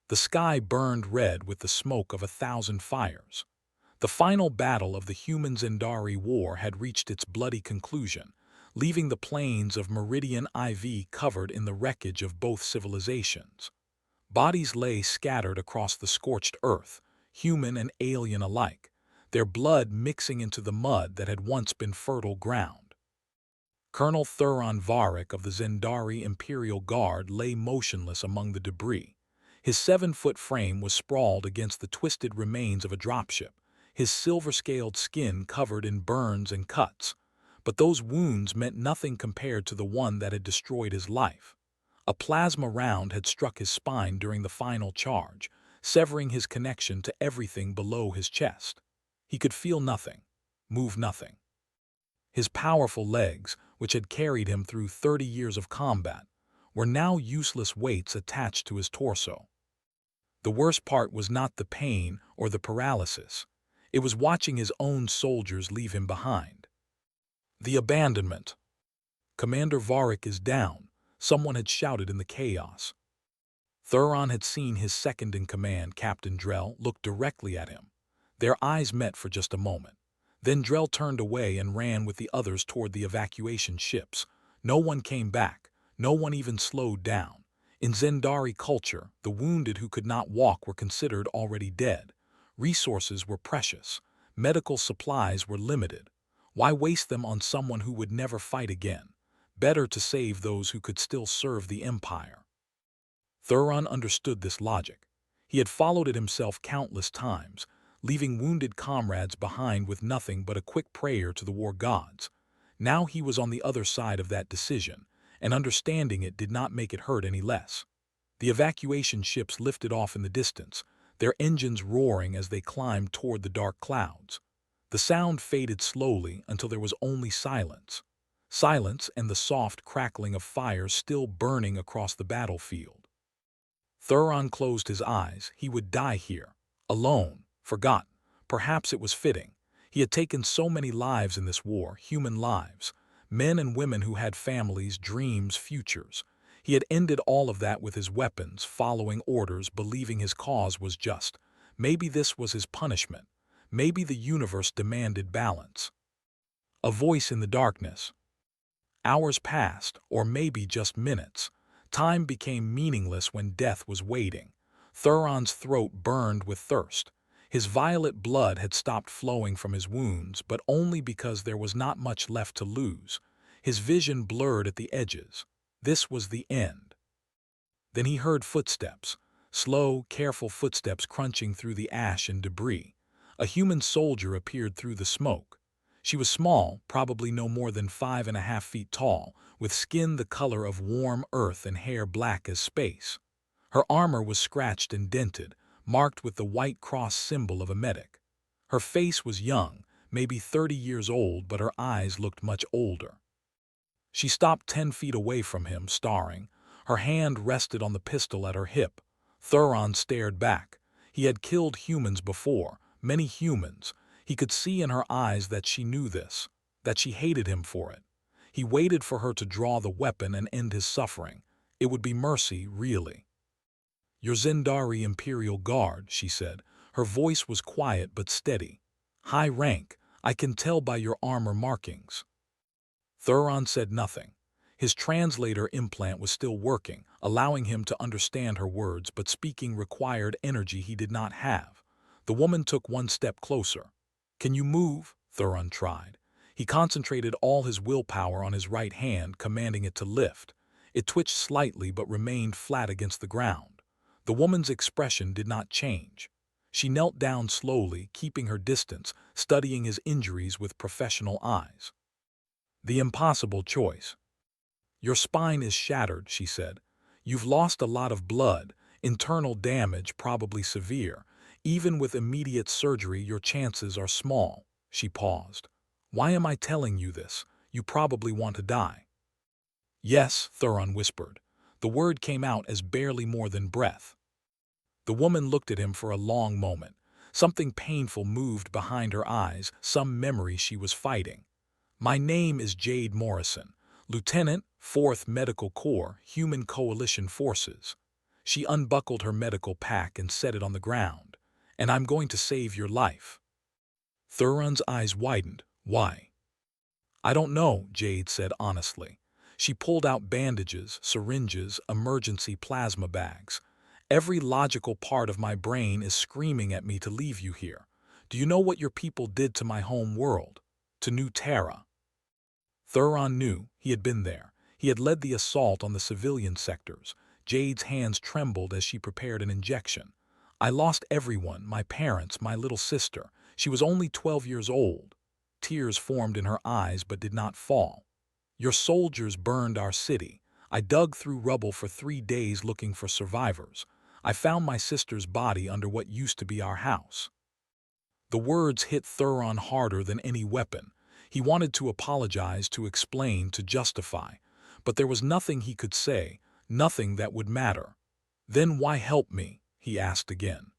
The sky burned red with the smoke of 1,000 fires. The final battle of the human-Zendari war had reached its bloody conclusion, leaving the plains of Meridian IV covered in the wreckage of both civilizations. Bodies lay scattered across the scorched earth, human and alien alike, their blood mixing into the mud that had once been fertile ground. Colonel Thuron Varric of the Zendari Imperial Guard lay motionless among the debris. His 7-foot frame was sprawled against the twisted remains of a dropship, his silver-scaled skin covered in burns and cuts. But those wounds meant nothing compared to the one that had destroyed his life. A plasma round had struck his spine during the final charge, severing his connection to everything below his chest. He could feel nothing, move nothing. His powerful legs, which had carried him through 30 years of combat, were now useless weights attached to his torso. The worst part was not the pain or the paralysis. It was watching his own soldiers leave him behind. The abandonment. "Commander Varric is down," someone had shouted in the chaos. Thuron had seen his second-in-command, Captain Drell, look directly at him. Their eyes met for just a moment. Then Drell turned away and ran with the others toward the evacuation ships. No one came back. No one even slowed down. In Zendari culture, the wounded who could not walk were considered already dead. Resources were precious. Medical supplies were limited. Why waste them on someone who would never fight again? Better to save those who could still serve the Empire. Thuron understood this logic. He had followed it himself countless times, leaving wounded comrades behind with nothing but a quick prayer to the war gods. Now he was on the other side of that decision, and understanding it did not make it hurt any less. The evacuation ships lifted off in the distance, their engines roaring as they climbed toward the dark clouds. The sound faded slowly until there was only silence. Silence and the soft crackling of fires still burning across the battlefield. Thuron closed his eyes. He would die here, alone, forgotten. Perhaps it was fitting. He had taken so many lives in this war, human lives. Men and women who had families, dreams, futures. He had ended all of that with his weapons, following orders, believing his cause was just. Maybe this was his punishment. Maybe the universe demanded balance. A voice in the darkness. Hours passed, or maybe just minutes. Time became meaningless when death was waiting. Thuron's throat burned with thirst. His violet blood had stopped flowing from his wounds, but only because there was not much left to lose. His vision blurred at the edges. This was the end. Then he heard footsteps, slow, careful footsteps crunching through the ash and debris. A human soldier appeared through the smoke. She was small, probably no more than 5.5 feet tall, with skin the color of warm earth and hair black as space. Her armor was scratched and dented, marked with the white cross symbol of a medic. Her face was young, maybe 30 years old, but her eyes looked much older. She stopped 10 feet away from him, staring. Her hand rested on the pistol at her hip. Thuron stared back. He had killed humans before, many humans. He could see in her eyes that she knew this, that she hated him for it. He waited for her to draw the weapon and end his suffering. It would be mercy, really. "Your Zendari Imperial Guard," she said. Her voice was quiet but steady. "High rank, I can tell by your armor markings." Thuron said nothing. His translator implant was still working, allowing him to understand her words, but speaking required energy he did not have. The woman took one step closer. "Can you move?" Thuron tried. He concentrated all his willpower on his right hand, commanding it to lift. It twitched slightly but remained flat against the ground. The woman's expression did not change. She knelt down slowly, keeping her distance, studying his injuries with professional eyes. "The impossible choice. Your spine is shattered," she said. "You've lost a lot of blood, internal damage probably severe. Even with immediate surgery, your chances are small." She paused. "Why am I telling you this? You probably want to die." "Yes," Thuron whispered. The word came out as barely more than breath. The woman looked at him for a long moment. Something painful moved behind her eyes, some memory she was fighting. "My name is Jade Morrison, Lieutenant, 4th Medical Corps, Human Coalition Forces." She unbuckled her medical pack and set it on the ground. "And I'm going to save your life." Thuron's eyes widened. "Why?" "I don't know," Jade said honestly. She pulled out bandages, syringes, emergency plasma bags. "Every logical part of my brain is screaming at me to leave you here. Do you know what your people did to my home world? To New Terra?" Thuron knew. He had been there. He had led the assault on the civilian sectors. Jade's hands trembled as she prepared an injection. "I lost everyone, my parents, my little sister. She was only 12 years old." Tears formed in her eyes but did not fall. "Your soldiers burned our city. I dug through rubble for 3 days looking for survivors. I found my sister's body under what used to be our house." The words hit Thuron harder than any weapon. He wanted to apologize, to explain, to justify. But there was nothing he could say, nothing that would matter. "Then why help me?" he asked again.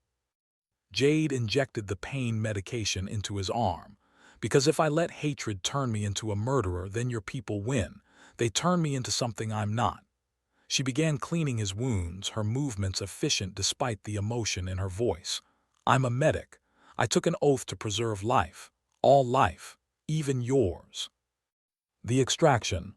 Jade injected the pain medication into his arm. "Because if I let hatred turn me into a murderer, then your people win. They turn me into something I'm not." She began cleaning his wounds, her movements efficient despite the emotion in her voice. "I'm a medic. I took an oath to preserve life. All life. Even yours." The extraction.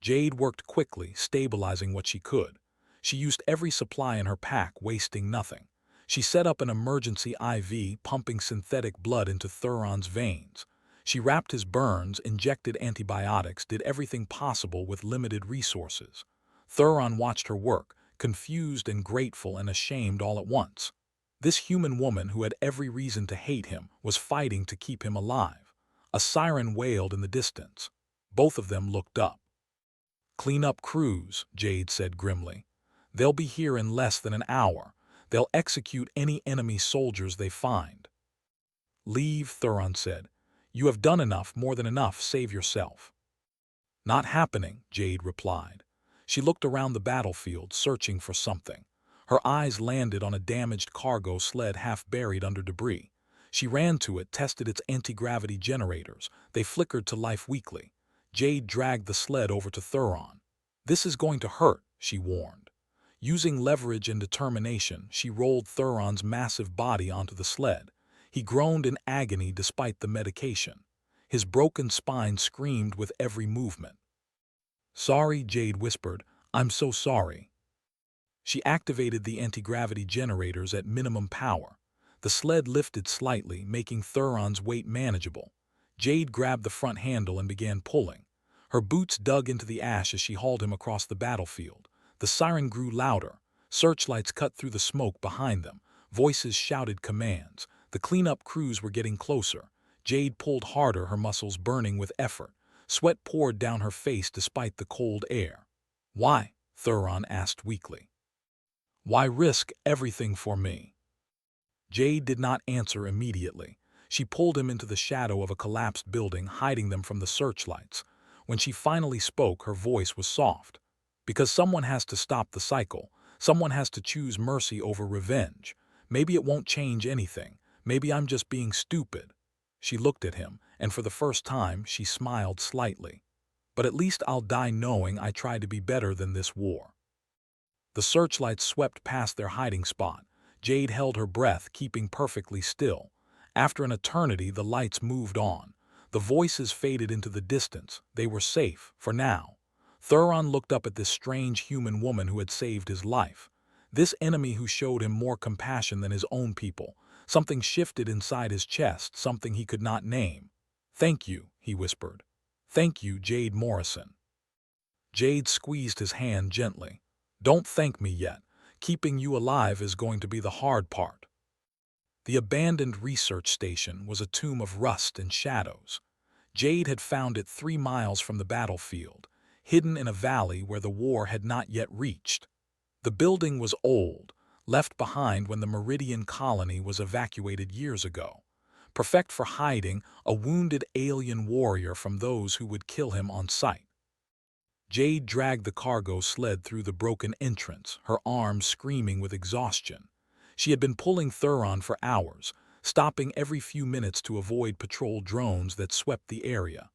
Jade worked quickly, stabilizing what she could. She used every supply in her pack, wasting nothing. She set up an emergency IV, pumping synthetic blood into Thuron's veins. She wrapped his burns, injected antibiotics, did everything possible with limited resources. Thuron watched her work, confused and grateful and ashamed all at once. This human woman, who had every reason to hate him, was fighting to keep him alive. A siren wailed in the distance. Both of them looked up. "Clean-up crews," Jade said grimly. "They'll be here in less than an hour. They'll execute any enemy soldiers they find." "Leave," Thuron said. "You have done enough, more than enough. Save yourself." "Not happening," Jade replied. She looked around the battlefield, searching for something. Her eyes landed on a damaged cargo sled half buried under debris. She ran to it, tested its anti-gravity generators. They flickered to life weakly. Jade dragged the sled over to Thuron. "This is going to hurt," she warned. Using leverage and determination, she rolled Thuron's massive body onto the sled. He groaned in agony despite the medication. His broken spine screamed with every movement. "Sorry," Jade whispered. "I'm so sorry." She activated the anti-gravity generators at minimum power. The sled lifted slightly, making Thuron's weight manageable. Jade grabbed the front handle and began pulling. Her boots dug into the ash as she hauled him across the battlefield. The siren grew louder. Searchlights cut through the smoke behind them. Voices shouted commands. The cleanup crews were getting closer. Jade pulled harder, her muscles burning with effort. Sweat poured down her face despite the cold air. "Why?" Thuron asked weakly. "Why risk everything for me?" Jade did not answer immediately. She pulled him into the shadow of a collapsed building, hiding them from the searchlights. When she finally spoke, her voice was soft. "Because someone has to stop the cycle. Someone has to choose mercy over revenge. Maybe it won't change anything. Maybe I'm just being stupid." She looked at him, and for the first time, she smiled slightly. "But at least I'll die knowing I tried to be better than this war." The searchlights swept past their hiding spot. Jade held her breath, keeping perfectly still. After an eternity, the lights moved on. The voices faded into the distance. They were safe, for now. Thuron looked up at this strange human woman who had saved his life. This enemy who showed him more compassion than his own people. Something shifted inside his chest, something he could not name. "Thank you," he whispered. "Thank you, Jade Morrison." Jade squeezed his hand gently. "Don't thank me yet. Keeping you alive is going to be the hard part." The abandoned research station was a tomb of rust and shadows. Jade had found it 3 miles from the battlefield, hidden in a valley where the war had not yet reached. The building was old, left behind when the Meridian colony was evacuated years ago. Perfect for hiding a wounded alien warrior from those who would kill him on sight. Jade dragged the cargo sled through the broken entrance, her arms screaming with exhaustion. She had been pulling Thuron for hours, stopping every few minutes to avoid patrol drones that swept the area.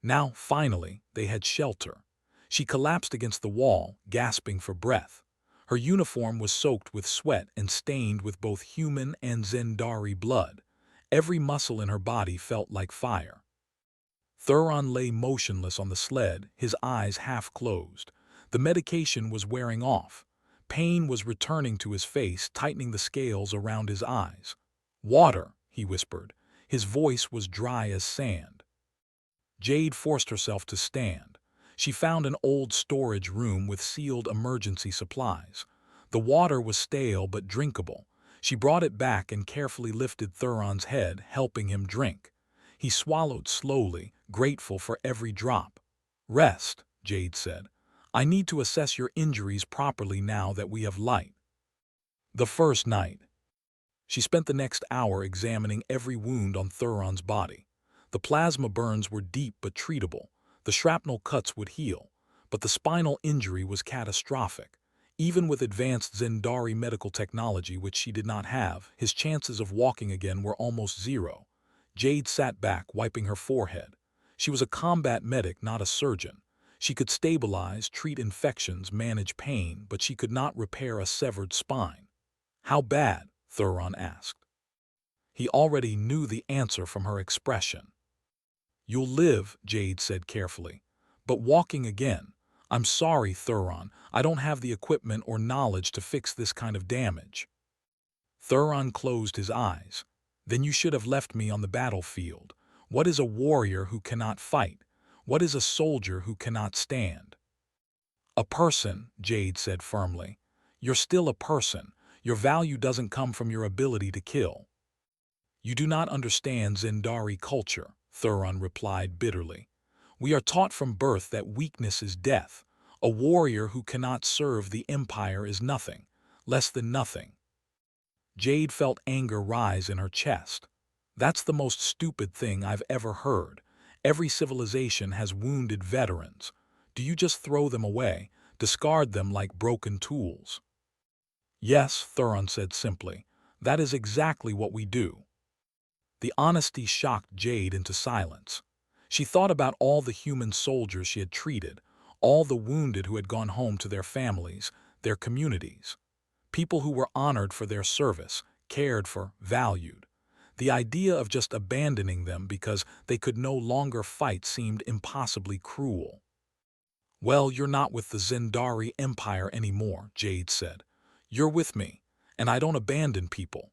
Now, finally, they had shelter. She collapsed against the wall, gasping for breath. Her uniform was soaked with sweat and stained with both human and Zendari blood. Every muscle in her body felt like fire. Thuron lay motionless on the sled, his eyes half closed. The medication was wearing off. Pain was returning to his face, tightening the scales around his eyes. "Water," he whispered. His voice was dry as sand. Jade forced herself to stand. She found an old storage room with sealed emergency supplies. The water was stale but drinkable. She brought it back and carefully lifted Thuron's head, helping him drink. He swallowed slowly, grateful for every drop. "Rest," Jade said. "I need to assess your injuries properly now that we have light." The first night. She spent the next hour examining every wound on Thuron's body. The plasma burns were deep but treatable. The shrapnel cuts would heal. But the spinal injury was catastrophic. Even with advanced Zendari medical technology, which she did not have, his chances of walking again were almost zero. Jade sat back, wiping her forehead. She was a combat medic, not a surgeon. She could stabilize, treat infections, manage pain, but she could not repair a severed spine. "How bad?" Thuron asked. He already knew the answer from her expression. "You'll live," Jade said carefully. "But walking again. I'm sorry, Thuron. I don't have the equipment or knowledge to fix this kind of damage." Thuron closed his eyes. "Then you should have left me on the battlefield. What is a warrior who cannot fight? What is a soldier who cannot stand?" "A person," Jade said firmly. "You're still a person. Your value doesn't come from your ability to kill." "You do not understand Zendari culture," Thuron replied bitterly. "We are taught from birth that weakness is death. A warrior who cannot serve the Empire is nothing, less than nothing." Jade felt anger rise in her chest. "That's the most stupid thing I've ever heard. Every civilization has wounded veterans. Do you just throw them away, discard them like broken tools?" "Yes," Thuron said simply. "That is exactly what we do." The honesty shocked Jade into silence. She thought about all the human soldiers she had treated, all the wounded who had gone home to their families, their communities. People who were honored for their service, cared for, valued. The idea of just abandoning them because they could no longer fight seemed impossibly cruel. "Well, you're not with the Zendari Empire anymore," Jade said. "You're with me, and I don't abandon people."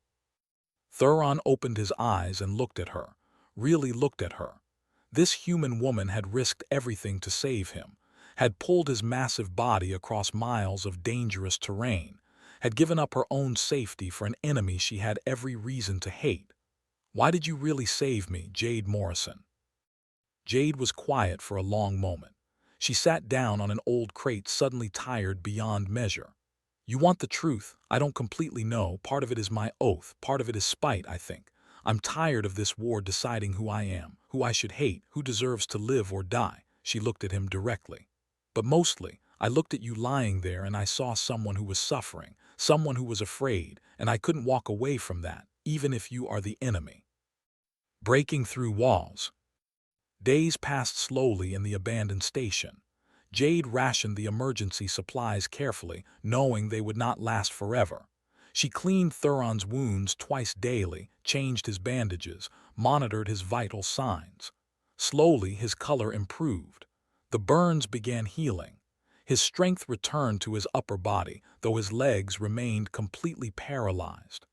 Thuron opened his eyes and looked at her, really looked at her. This human woman had risked everything to save him, had pulled his massive body across miles of dangerous terrain, had given up her own safety for an enemy she had every reason to hate. "Why did you really save me, Jade Morrison?" Jade was quiet for a long moment. She sat down on an old crate, suddenly tired beyond measure. "You want the truth? I don't completely know. Part of it is my oath. Part of it is spite, I think. I'm tired of this war deciding who I am, who I should hate, who deserves to live or die." She looked at him directly. "But mostly, I looked at you lying there and I saw someone who was suffering, someone who was afraid, and I couldn't walk away from that, even if you are the enemy." Breaking through walls. Days passed slowly in the abandoned station. Jade rationed the emergency supplies carefully, knowing they would not last forever. She cleaned Thuron's wounds twice daily, changed his bandages, monitored his vital signs. Slowly, his color improved. The burns began healing. His strength returned to his upper body, though his legs remained completely paralyzed.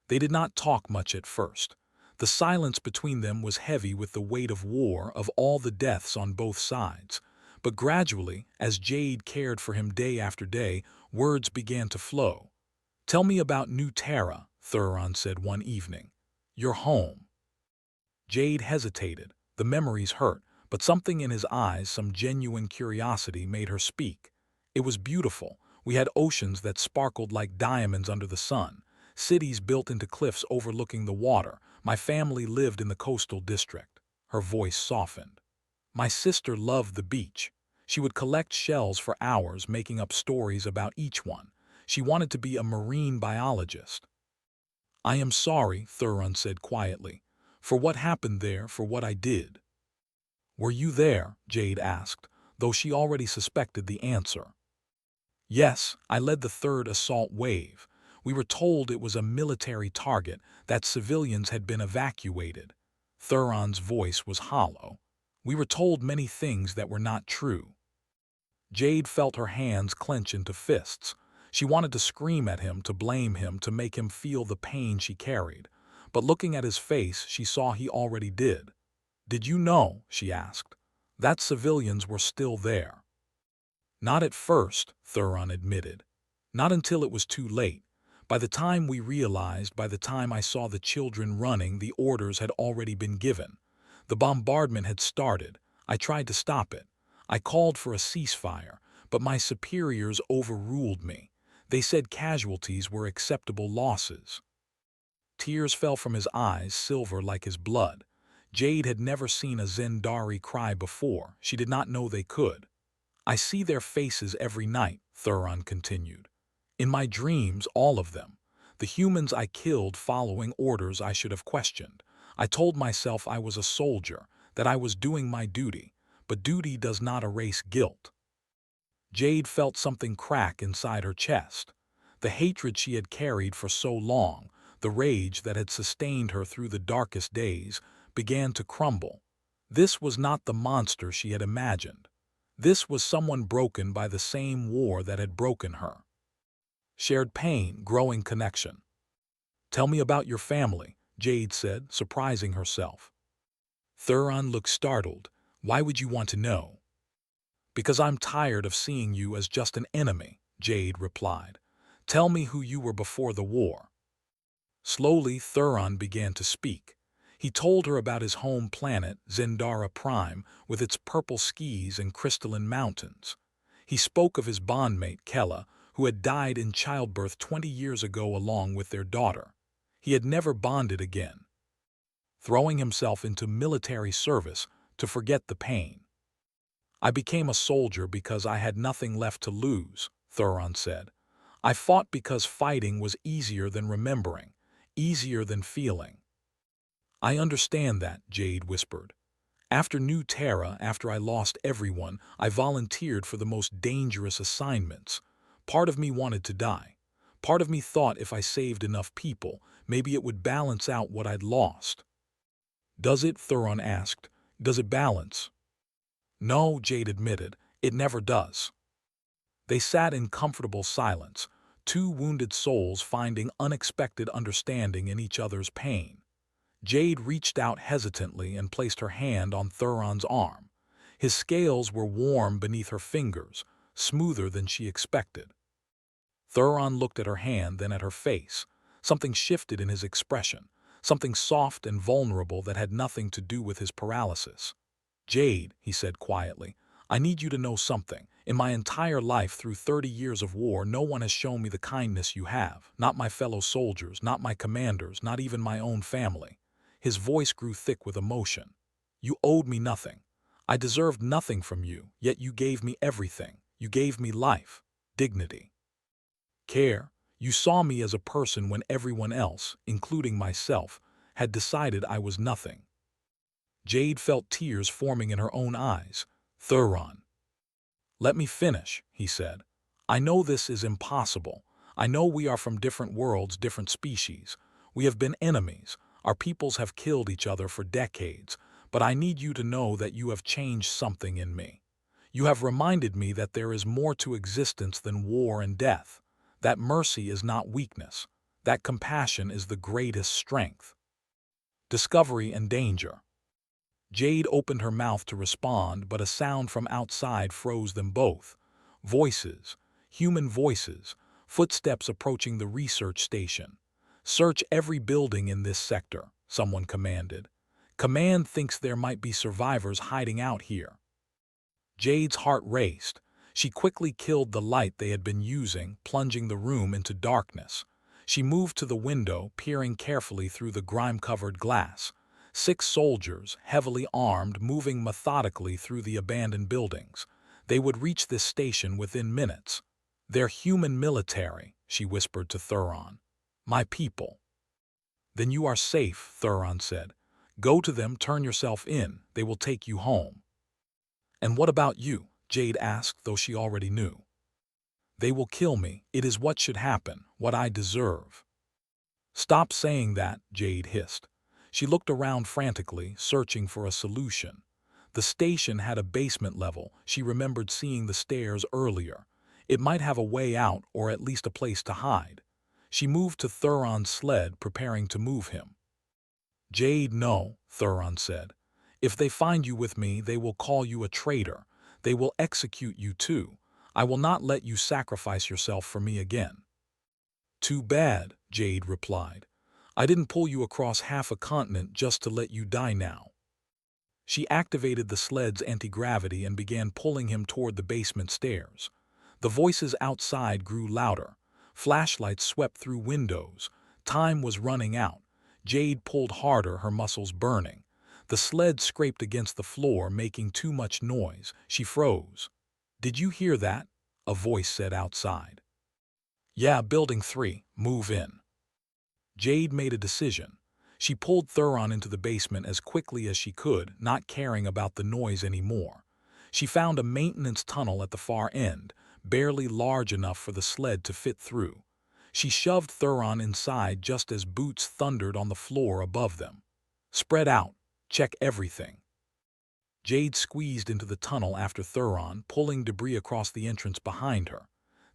They did not talk much at first. The silence between them was heavy with the weight of war, of all the deaths on both sides. But gradually, as Jade cared for him day after day, words began to flow. "Tell me about New Terra," Thuron said one evening. "Your home." Jade hesitated. The memories hurt, but something in his eyes, some genuine curiosity, made her speak. "It was beautiful. We had oceans that sparkled like diamonds under the sun, cities built into cliffs overlooking the water. My family lived in the coastal district." Her voice softened. "My sister loved the beach. She would collect shells for hours, making up stories about each one. She wanted to be a marine biologist." "I am sorry," Thuron said quietly, "for what happened there, for what I did." "Were you there?" Jade asked, though she already suspected the answer. Yes, I led the third assault wave. We were told it was a military target, that civilians had been evacuated. Thuron's voice was hollow. We were told many things that were not true. Jade felt her hands clench into fists. She wanted to scream at him, to blame him, to make him feel the pain she carried. But looking at his face, she saw he already did. "Did you know," she asked, "that civilians were still there?" "Not at first," Thuron admitted. "Not until it was too late. By the time we realized, by the time I saw the children running, the orders had already been given. The bombardment had started. I tried to stop it. I called for a ceasefire, but my superiors overruled me. They said casualties were acceptable losses." Tears fell from his eyes, silver like his blood. Jade had never seen a Zendari cry before. She did not know they could. "I see their faces every night," Thuron continued. "In my dreams, all of them. The humans I killed following orders I should have questioned. I told myself I was a soldier, that I was doing my duty, but duty does not erase guilt." Jade felt something crack inside her chest. The hatred she had carried for so long, the rage that had sustained her through the darkest days, began to crumble. This was not the monster she had imagined. This was someone broken by the same war that had broken her. Shared pain, growing connection. "Tell me about your family," Jade said, surprising herself. Thuron looked startled. "Why would you want to know?" "Because I'm tired of seeing you as just an enemy," Jade replied. "Tell me who you were before the war." Slowly, Thuron began to speak. He told her about his home planet, Zendara Prime, with its purple skies and crystalline mountains. He spoke of his bondmate, Kella, who had died in childbirth 20 years ago along with their daughter. He had never bonded again, throwing himself into military service to forget the pain. "I became a soldier because I had nothing left to lose," Thuron said. "I fought because fighting was easier than remembering, easier than feeling." "I understand that," Jade whispered. "After New Terra, after I lost everyone, I volunteered for the most dangerous assignments. Part of me wanted to die. Part of me thought if I saved enough people, maybe it would balance out what I'd lost." "Does it?" Thuron asked. "Does it balance?" "No," Jade admitted. "It never does." They sat in comfortable silence, two wounded souls finding unexpected understanding in each other's pain. Jade reached out hesitantly and placed her hand on Thuron's arm. His scales were warm beneath her fingers, smoother than she expected. Thuron looked at her hand, then at her face. Something shifted in his expression, something soft and vulnerable that had nothing to do with his paralysis. "Jade," he said quietly, "I need you to know something. In my entire life, through 30 years of war, no one has shown me the kindness you have. Not my fellow soldiers, not my commanders, not even my own family." His voice grew thick with emotion. "You owed me nothing. I deserved nothing from you, yet you gave me everything. You gave me life, dignity, care. You saw me as a person when everyone else, including myself, had decided I was nothing." Jade felt tears forming in her own eyes. "Thuron." "Let me finish," he said. "I know this is impossible. I know we are from different worlds, different species. We have been enemies. Our peoples have killed each other for decades. But I need you to know that you have changed something in me. You have reminded me that there is more to existence than war and death. That mercy is not weakness. That compassion is the greatest strength. Discovery and danger." Jade opened her mouth to respond, but a sound from outside froze them both. Voices, human voices, footsteps approaching the research station. "Search every building in this sector," someone commanded. "Command thinks there might be survivors hiding out here." Jade's heart raced. She quickly killed the light they had been using, plunging the room into darkness. She moved to the window, peering carefully through the grime-covered glass. 6 soldiers, heavily armed, moving methodically through the abandoned buildings. They would reach this station within minutes. "They're human military," she whispered to Thuron. "My people." "Then you are safe," Thuron said. "Go to them, turn yourself in. They will take you home." "And what about you?" Jade asked, though she already knew. They will kill me. It is what should happen, what I deserve. Stop saying that, Jade hissed. She looked around frantically, searching for a solution. The station had a basement level. She remembered seeing the stairs earlier. It might have a way out or at least a place to hide. She moved to Thuron's sled, preparing to move him. Jade, no, Thuron said. If they find you with me, they will call you a traitor. They will execute you too. I will not let you sacrifice yourself for me again. Too bad, Jade replied. I didn't pull you across half a continent just to let you die now. She activated the sled's anti-gravity and began pulling him toward the basement stairs. The voices outside grew louder. Flashlights swept through windows. Time was running out. Jade pulled harder, her muscles burning. The sled scraped against the floor, making too much noise. She froze. Did you hear that? A voice said outside. Yeah, Building 3, move in. Jade made a decision. She pulled Thuron into the basement as quickly as she could, not caring about the noise anymore. She found a maintenance tunnel at the far end, barely large enough for the sled to fit through. She shoved Thuron inside just as boots thundered on the floor above them. Spread out. Check everything. Jade squeezed into the tunnel after Thuron, pulling debris across the entrance behind her.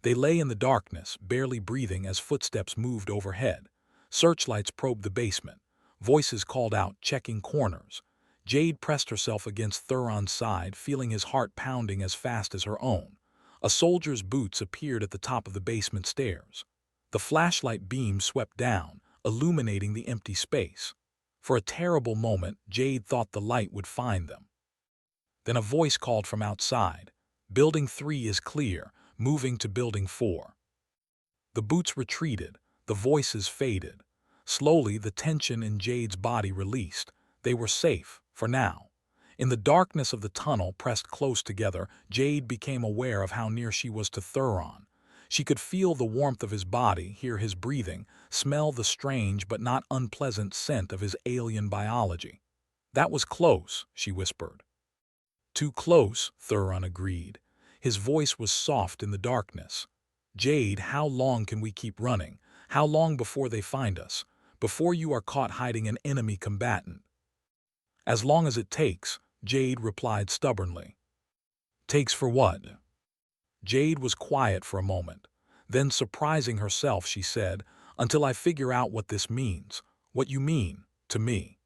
They lay in the darkness, barely breathing as footsteps moved overhead. Searchlights probed the basement. Voices called out, checking corners. Jade pressed herself against Thuron's side, feeling his heart pounding as fast as her own. A soldier's boots appeared at the top of the basement stairs. The flashlight beam swept down, illuminating the empty space. For a terrible moment, Jade thought the light would find them. Then a voice called from outside. Building 3 is clear, moving to Building 4. The boots retreated. The voices faded. Slowly, the tension in Jade's body released. They were safe, for now. In the darkness of the tunnel, pressed close together, Jade became aware of how near she was to Thuron. She could feel the warmth of his body, hear his breathing, smell the strange but not unpleasant scent of his alien biology. That was close, she whispered. Too close, Thuron agreed. His voice was soft in the darkness. Jade, how long can we keep running? How long before they find us? Before you are caught hiding an enemy combatant? As long as it takes, Jade replied stubbornly. Takes for what? Jade was quiet for a moment. Then, surprising herself, she said, until I figure out what this means. What you mean, to me.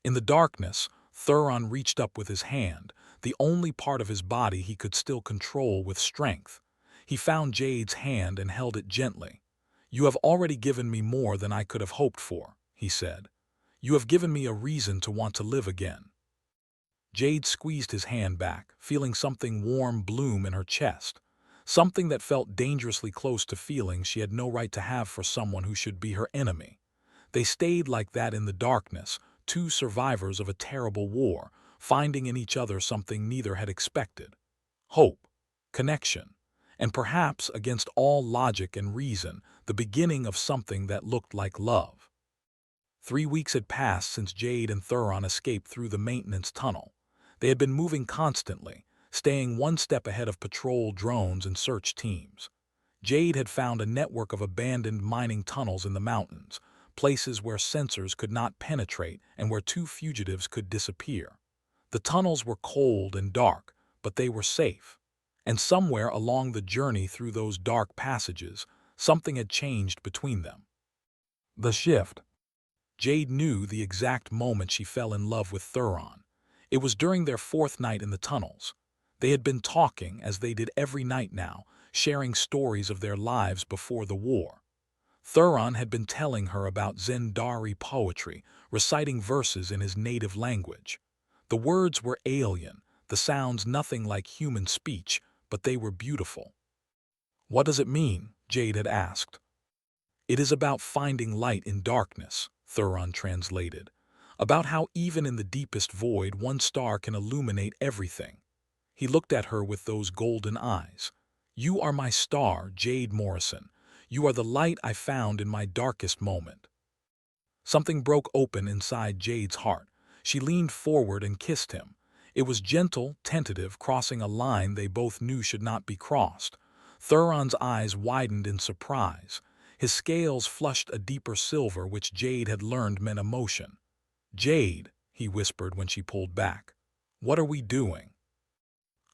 In the darkness, Thuron reached up with his hand, the only part of his body he could still control with strength. He found Jade's hand and held it gently. You have already given me more than I could have hoped for, he said. You have given me a reason to want to live again. Jade squeezed his hand back, feeling something warm bloom in her chest, something that felt dangerously close to feelings she had no right to have for someone who should be her enemy. They stayed like that in the darkness, two survivors of a terrible war, finding in each other something neither had expected. Hope, connection, and perhaps, against all logic and reason, the beginning of something that looked like love. 3 weeks had passed since Jade and Thuron escaped through the maintenance tunnel. They had been moving constantly, staying one step ahead of patrol drones and search teams. Jade had found a network of abandoned mining tunnels in the mountains, places where sensors could not penetrate and where two fugitives could disappear. The tunnels were cold and dark, but they were safe. And somewhere along the journey through those dark passages, something had changed between them. The shift. Jade knew the exact moment she fell in love with Thuron. It was during their 4th night in the tunnels. They had been talking, as they did every night now, sharing stories of their lives before the war. Thuron had been telling her about Zendari poetry, reciting verses in his native language. The words were alien, the sounds nothing like human speech, but they were beautiful. What does it mean? Jade had asked. It is about finding light in darkness, Thuron translated. About how even in the deepest void, one star can illuminate everything. He looked at her with those golden eyes. You are my star, Jade Morrison. You are the light I found in my darkest moment. Something broke open inside Jade's heart. She leaned forward and kissed him. It was gentle, tentative, crossing a line they both knew should not be crossed. Thuron's eyes widened in surprise. His scales flushed a deeper silver which Jade had learned meant emotion. "Jade," he whispered when she pulled back. "What are we doing?"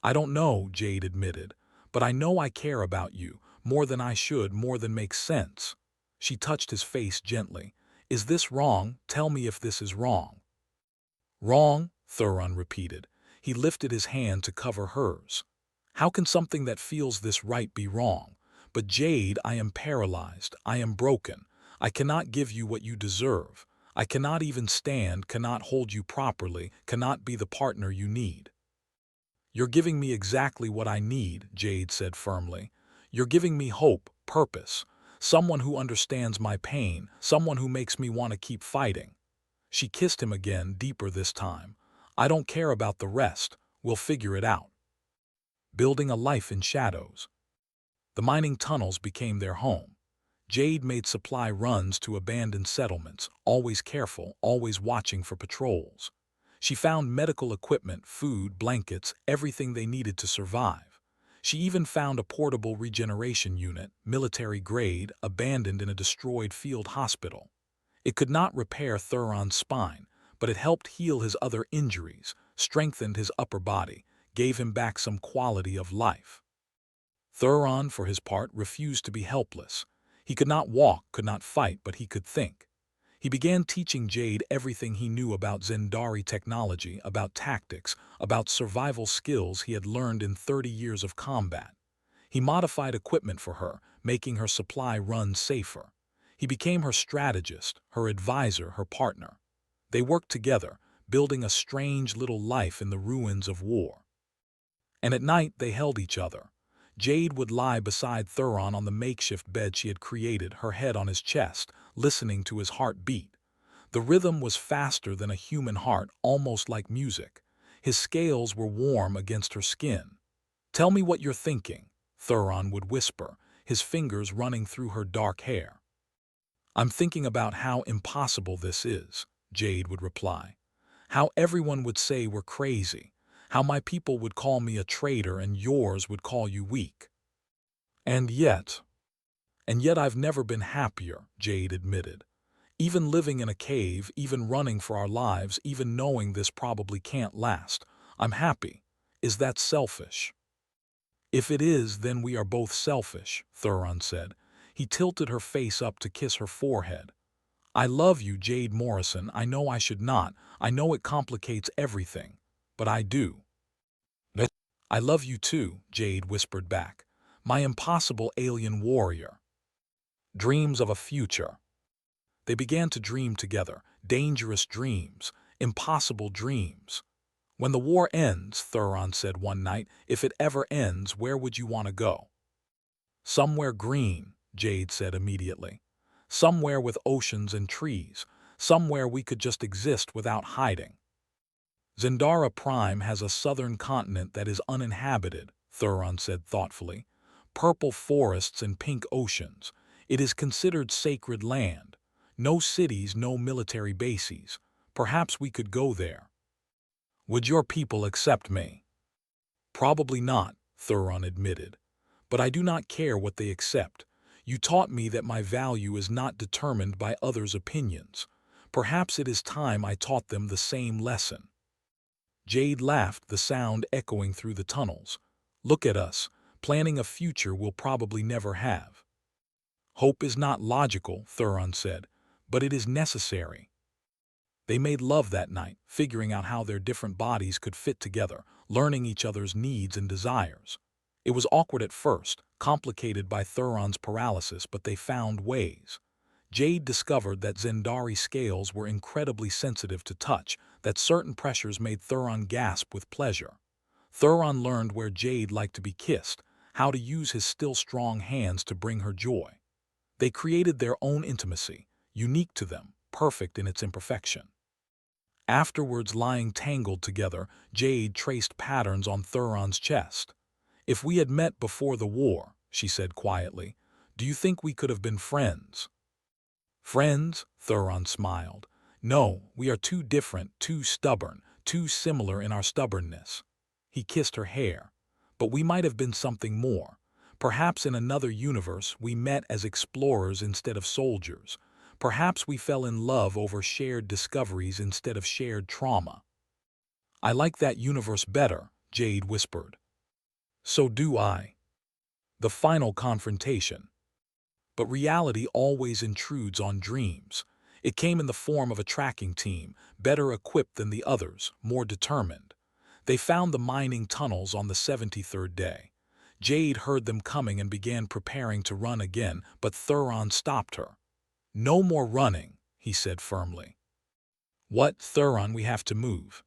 "I don't know," Jade admitted, "but I know I care about you, more than I should, more than makes sense." She touched his face gently. "Is this wrong? Tell me if this is wrong." "Wrong?" Thuron repeated. He lifted his hand to cover hers. "How can something that feels this right be wrong? But Jade, I am paralyzed. I am broken. I cannot give you what you deserve. I cannot even stand, cannot hold you properly, cannot be the partner you need." "You're giving me exactly what I need," Jade said firmly. "You're giving me hope, purpose, someone who understands my pain, someone who makes me want to keep fighting." She kissed him again, deeper this time. "I don't care about the rest. We'll figure it out." Building a life in shadows. The mining tunnels became their home. Jade made supply runs to abandoned settlements, always careful, always watching for patrols. She found medical equipment, food, blankets, everything they needed to survive. She even found a portable regeneration unit, military grade, abandoned in a destroyed field hospital. It could not repair Thuron's spine, but it helped heal his other injuries, strengthened his upper body, gave him back some quality of life. Thuron, for his part, refused to be helpless. He could not walk, could not fight, but he could think. He began teaching Jade everything he knew about Zendari technology, about tactics, about survival skills he had learned in 30 years of combat. He modified equipment for her, making her supply runs safer. He became her strategist, her advisor, her partner. They worked together, building a strange little life in the ruins of war. And at night they held each other. Jade would lie beside Thuron on the makeshift bed she had created, her head on his chest, listening to his heart beat. The rhythm was faster than a human heart, almost like music. His scales were warm against her skin. "Tell me what you're thinking," Thuron would whisper, his fingers running through her dark hair. "I'm thinking about how impossible this is," Jade would reply. "How everyone would say we're crazy. How my people would call me a traitor and yours would call you weak. And yet, I've never been happier," Jade admitted. "Even living in a cave, even running for our lives, even knowing this probably can't last. I'm happy. Is that selfish?" "If it is, then we are both selfish," Thuron said. He tilted her face up to kiss her forehead. "I love you, Jade Morrison. I know I should not. I know it complicates everything. But I do." "I love you too," Jade whispered back. "My impossible alien warrior." Dreams of a future. They began to dream together, dangerous dreams, impossible dreams. "When the war ends," Thuron said one night, "if it ever ends, where would you want to go?" "Somewhere green," Jade said immediately. "Somewhere with oceans and trees. Somewhere we could just exist without hiding." "Zendara Prime has a southern continent that is uninhabited," Thuron said thoughtfully. "Purple forests and pink oceans. It is considered sacred land. No cities, no military bases. Perhaps we could go there." "Would your people accept me?" "Probably not," Thuron admitted. "But I do not care what they accept. You taught me that my value is not determined by others' opinions. Perhaps it is time I taught them the same lesson." Jade laughed, the sound echoing through the tunnels. "Look at us, planning a future we'll probably never have." "Hope is not logical," Thuron said, "but it is necessary." They made love that night, figuring out how their different bodies could fit together, learning each other's needs and desires. It was awkward at first, complicated by Thuron's paralysis, but they found ways. Jade discovered that Zendari scales were incredibly sensitive to touch, that certain pressures made Thuron gasp with pleasure. Thuron learned where Jade liked to be kissed, how to use his still strong hands to bring her joy. They created their own intimacy, unique to them, perfect in its imperfection. Afterwards, lying tangled together, Jade traced patterns on Thuron's chest. "If we had met before the war," she said quietly, "do you think we could have been friends?" "Friends?" Thuron smiled. "No, we are too different, too stubborn, too similar in our stubbornness." He kissed her hair. "But we might have been something more. Perhaps in another universe we met as explorers instead of soldiers. Perhaps we fell in love over shared discoveries instead of shared trauma. I like that universe better, Jade whispered. So do I. The final confrontation. But reality always intrudes on dreams. It came in the form of a tracking team, better equipped than the others, more determined. They found the mining tunnels on the 73rd day. Jade heard them coming and began preparing to run again, but Thuron stopped her. "No more running," he said firmly. "What, Thuron, we have to move."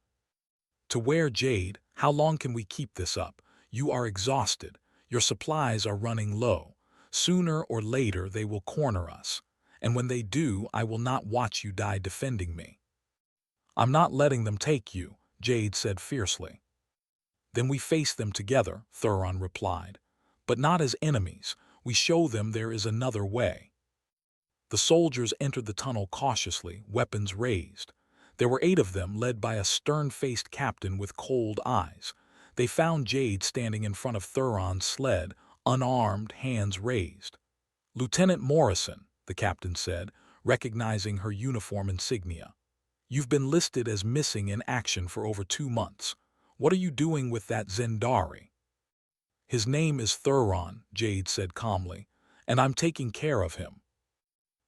"To where, Jade? How long can we keep this up? You are exhausted. Your supplies are running low. Sooner or later they will corner us. And when they do, I will not watch you die defending me." "I'm not letting them take you," Jade said fiercely. "Then we face them together," Thuron replied. "But not as enemies. We show them there is another way." The soldiers entered the tunnel cautiously, weapons raised. There were 8 of them, led by a stern-faced captain with cold eyes. They found Jade standing in front of Thuron's sled, unarmed, hands raised. "Lieutenant Morrison," the captain said, recognizing her uniform insignia. "You've been listed as missing in action for over 2 months. What are you doing with that Zendari?" "His name is Thuron," Jade said calmly, "and I'm taking care of him."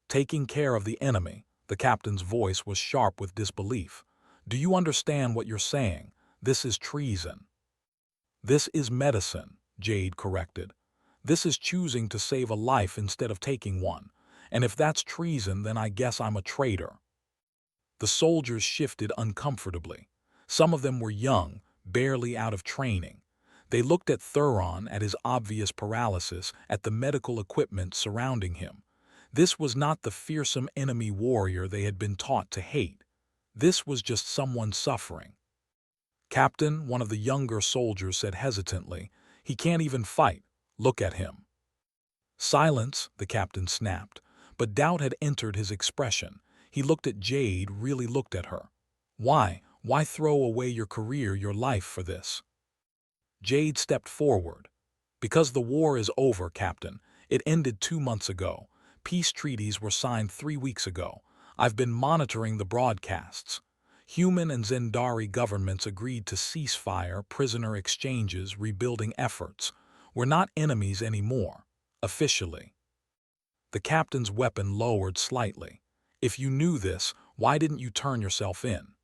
"Taking care of the enemy?" The captain's voice was sharp with disbelief. "Do you understand what you're saying? This is treason." "This is medicine," Jade corrected. "This is choosing to save a life instead of taking one. And if that's treason, then I guess I'm a traitor." The soldiers shifted uncomfortably. Some of them were young, barely out of training. They looked at Thuron, at his obvious paralysis, at the medical equipment surrounding him. This was not the fearsome enemy warrior they had been taught to hate. This was just someone suffering. "Captain," one of the younger soldiers said hesitantly, "he can't even fight. Look at him." "Silence," the captain snapped, but doubt had entered his expression. He looked at Jade, really looked at her. "Why? Why throw away your career, your life for this?" Jade stepped forward. "Because the war is over, Captain. It ended 2 months ago. Peace treaties were signed 3 weeks ago. I've been monitoring the broadcasts. Human and Zendari governments agreed to ceasefire, prisoner exchanges, rebuilding efforts. We're not enemies anymore, officially." The captain's weapon lowered slightly. "If you knew this, why didn't you turn yourself in?"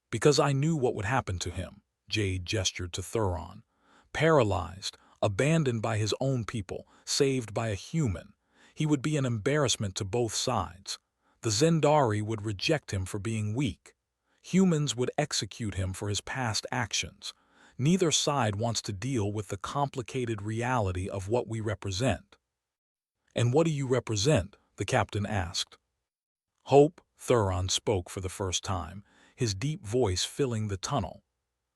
"Because I knew what would happen to him," Jade gestured to Thuron. "Paralyzed, abandoned by his own people, saved by a human. He would be an embarrassment to both sides. The Zendari would reject him for being weak. Humans would execute him for his past actions. Neither side wants to deal with the complicated reality of what we represent." "And what do you represent?" the captain asked. "Hope," Thuron spoke for the first time, his deep voice filling the tunnel.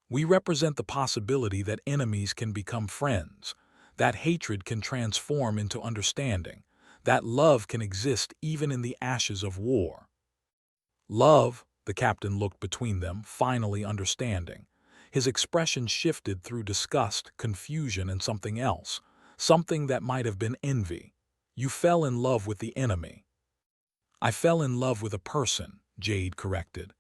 "We represent the possibility that enemies can become friends, that hatred can transform into understanding, that love can exist even in the ashes of war." "Love?" The captain looked between them, finally understanding. His expression shifted through disgust, confusion, and something else, something that might have been envy. "You fell in love with the enemy." "I fell in love with a person," Jade corrected.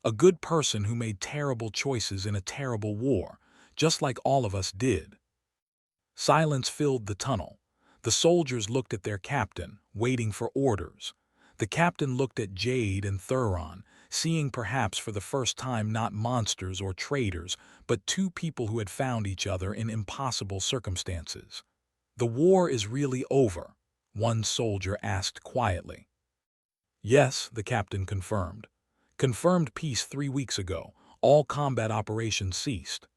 "A good person who made terrible choices in a terrible war, just like all of us did." Silence filled the tunnel. The soldiers looked at their captain, waiting for orders. The captain looked at Jade and Thuron, seeing perhaps for the first time not monsters or traitors, but 2 people who had found each other in impossible circumstances. "The war is really over?" one soldier asked quietly. "Yes," the captain confirmed. "Confirmed peace 3 weeks ago. All combat operations ceased."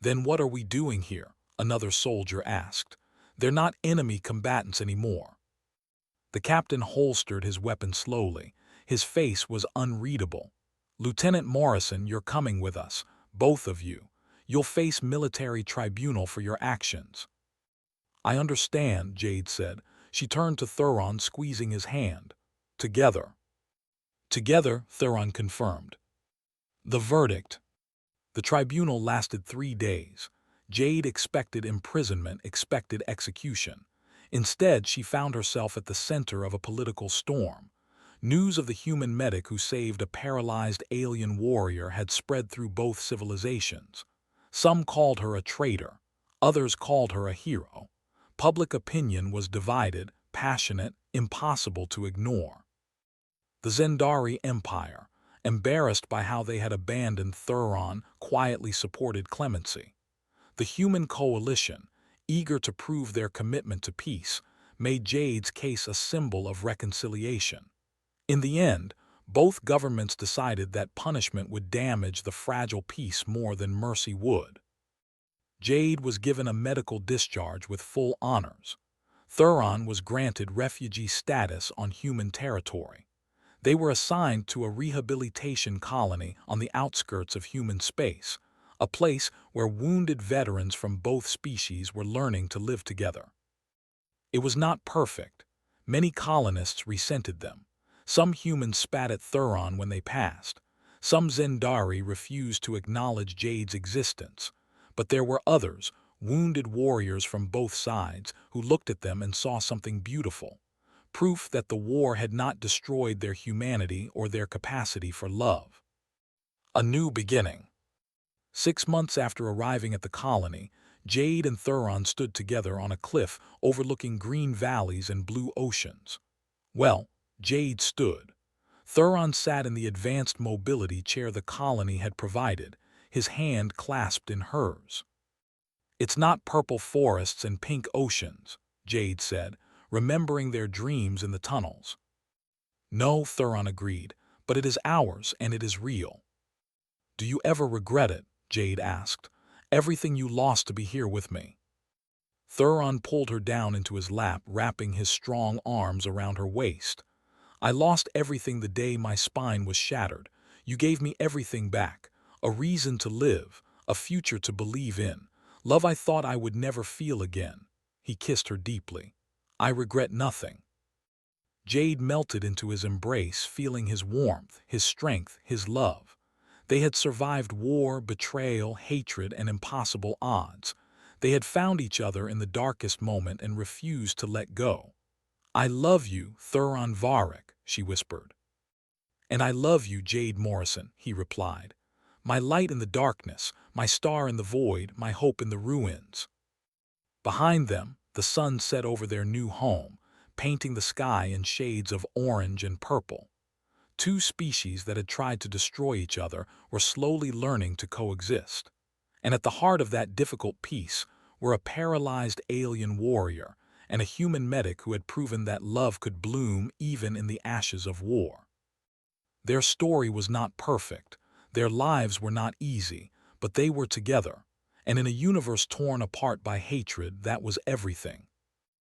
"Then what are we doing here?" another soldier asked. "They're not enemy combatants anymore." The captain holstered his weapon slowly. His face was unreadable. "Lieutenant Morrison, you're coming with us, both of you. You'll face military tribunal for your actions." "I understand," Jade said. She turned to Thuron, squeezing his hand. "Together." "Together," Thuron confirmed. The verdict. The tribunal lasted 3 days. Jade expected imprisonment, expected execution. Instead, she found herself at the center of a political storm. News of the human medic who saved a paralyzed alien warrior had spread through both civilizations. Some called her a traitor, others called her a hero. Public opinion was divided, passionate, impossible to ignore. The Zendari Empire, embarrassed by how they had abandoned Thuron, quietly supported clemency. The human coalition, eager to prove their commitment to peace, made Jade's case a symbol of reconciliation. In the end, both governments decided that punishment would damage the fragile peace more than mercy would. Jade was given a medical discharge with full honors. Thuron was granted refugee status on human territory. They were assigned to a rehabilitation colony on the outskirts of human space, a place where wounded veterans from both species were learning to live together. It was not perfect. Many colonists resented them. Some humans spat at Thuron when they passed. Some Zendari refused to acknowledge Jade's existence. But there were others, wounded warriors from both sides, who looked at them and saw something beautiful. Proof that the war had not destroyed their humanity or their capacity for love. A new beginning. 6 months after arriving at the colony, Jade and Thuron stood together on a cliff overlooking green valleys and blue oceans. Well, Jade stood. Thuron sat in the advanced mobility chair the colony had provided, his hand clasped in hers. "It's not purple forests and pink oceans," Jade said, remembering their dreams in the tunnels. "No," Thuron agreed, "but it is ours and it is real." "Do you ever regret it?" Jade asked. "Everything you lost to be here with me." Thuron pulled her down into his lap, wrapping his strong arms around her waist. "I lost everything the day my spine was shattered. You gave me everything back. A reason to live, a future to believe in, love I thought I would never feel again." He kissed her deeply. "I regret nothing." Jade melted into his embrace, feeling his warmth, his strength, his love. They had survived war, betrayal, hatred, and impossible odds. They had found each other in the darkest moment and refused to let go. "I love you, Thuron Varric," she whispered. "And I love you, Jade Morrison," he replied. "My light in the darkness, my star in the void, my hope in the ruins." Behind them, the sun set over their new home, painting the sky in shades of orange and purple. Two species that had tried to destroy each other were slowly learning to coexist. And at the heart of that difficult peace were a paralyzed alien warrior and a human medic who had proven that love could bloom even in the ashes of war. Their story was not perfect, their lives were not easy, but they were together, and in a universe torn apart by hatred, that was everything.